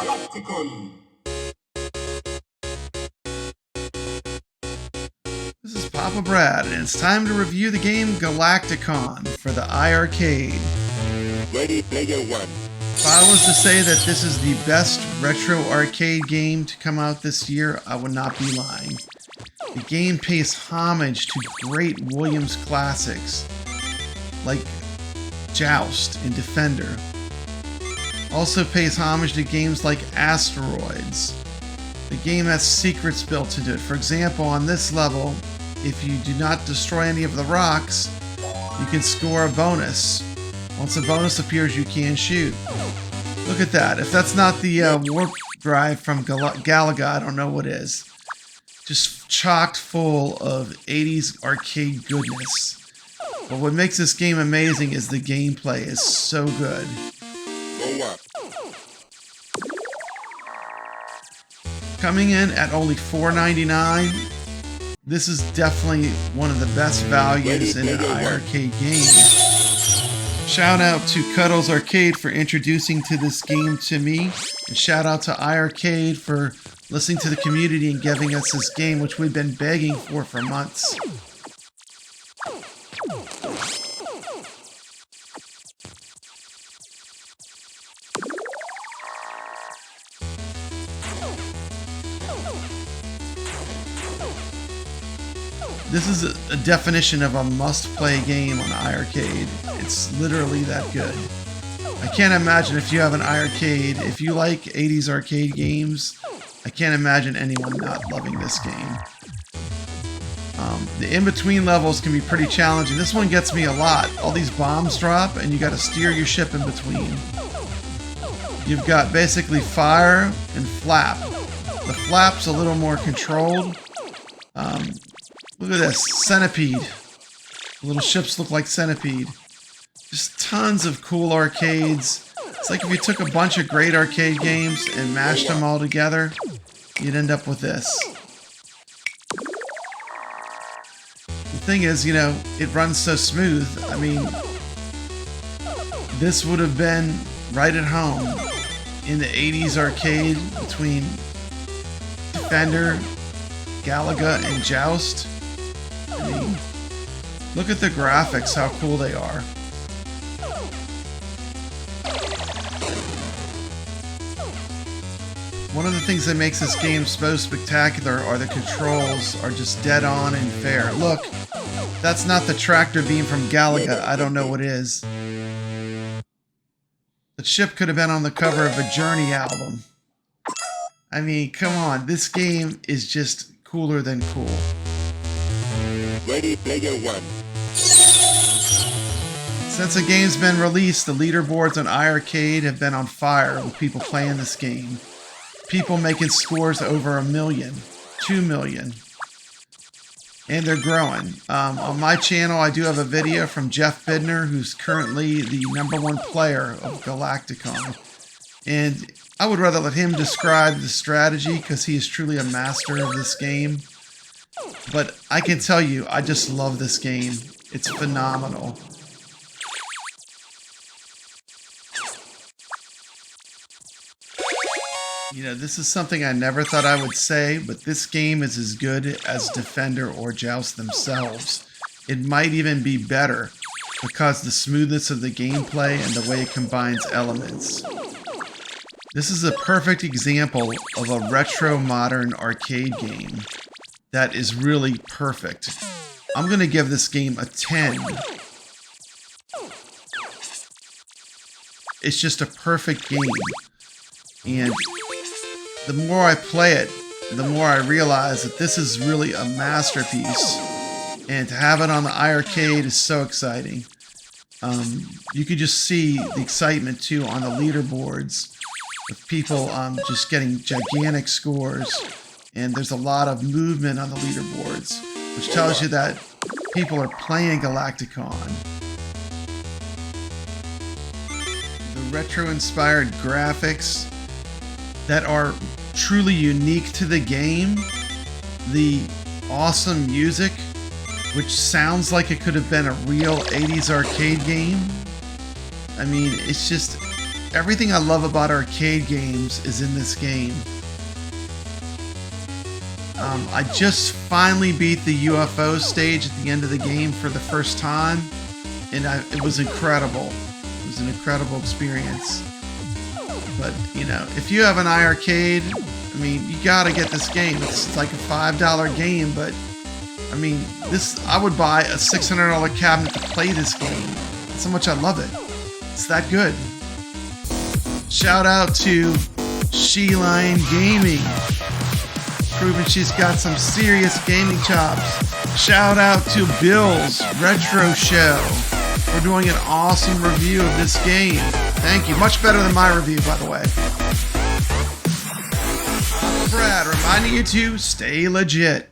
GALACTICON. This is Papa Brad, and it's time to review the game GALACTICON for the iiRcade. Ready Player One. If I was to say that this is the best retro arcade game to come out this year, I would not be lying. The game pays homage to great Williams classics like Joust and Defender. Also pays homage to games like Asteroids. The game has secrets built into it. For example, on this level, if you do not destroy any of the rocks, you can score a bonus. Once a bonus appears, you can shoot. Look at that. If that's not the warp drive from Galaga, I don't know what is. Just chocked full of 80s arcade goodness. But what makes this game amazing is the gameplay is so good. Go up. Coming in at only $4.99, this is definitely one of the best values in an iiRcade game. Shout out to Cuddles Arcade for introducing to this game to me, and shout out to iiRcade for listening to the community and giving us this game, which we've been begging for months. This is a definition of a must-play game on iiRcade. It's literally that good. I can't imagine if you have an iiRcade, if you like 80s arcade games, I can't imagine anyone not loving this game. The in-between levels can be pretty challenging. This one gets me a lot. All these bombs drop and you gotta steer your ship in between. You've got basically fire and flap. The flap's a little more controlled. Look at this, centipede. The little ships look like centipede. Just tons of cool arcades. It's like if you took a bunch of great arcade games and mashed them all together, you'd end up with this. The thing is, you know, it runs so smooth. I mean, this would have been right at home in the 80s arcade between Defender, Galaga, and Joust. I mean, look at the graphics, how cool they are. One of the things that makes this game so spectacular are the controls are just dead on and fair. Look, that's not the tractor beam from Galaga. I don't know what is. The ship could have been on the cover of a Journey album. I mean, come on, this game is just cooler than cool. Ready Player One. Since the game's been released, the leaderboards on iiRcade have been on fire with people playing this game. People making scores over 1 million, 2 million. And they're growing. On my channel, I do have a video from Jeff Bidner, who's currently the #1 player of GALACTICON. And I would rather let him describe the strategy because he is truly a master of this game. But I can tell you, I just love this game. It's phenomenal. You know, this is something I never thought I would say, but this game is as good as Defender or Joust themselves. It might even be better because the smoothness of the gameplay and the way it combines elements. This is a perfect example of a retro modern arcade game that is really perfect. I'm going to give this game a 10. It's just a perfect game. And the more I play it, the more I realize that this is really a masterpiece. And to have it on the iiRcade is so exciting. You could just see the excitement too on the leaderboards with people just getting gigantic scores. And there's a lot of movement on the leaderboards, which tells you that people are playing GALACTICON. The retro-inspired graphics that are truly unique to the game, the awesome music, which sounds like it could have been a real 80s arcade game. I mean, it's just Everything I love about arcade games is in this game. I just finally beat the UFO stage at the end of the game for the first time, and it was incredible. It was an incredible experience. But, you know, if you have an iiRcade, I mean, you gotta get this game. It's like a $5 game, but, I mean, I would buy a $600 cabinet to play this game. That's how much I love it. It's that good. Shout out to She-Lion Gaming, proving she's got some serious gaming chops. Shout out to Bill's Retro Show for doing an awesome review of this game. Thank you. Much better than my review, by the way. I'm Brad, reminding you to stay legit.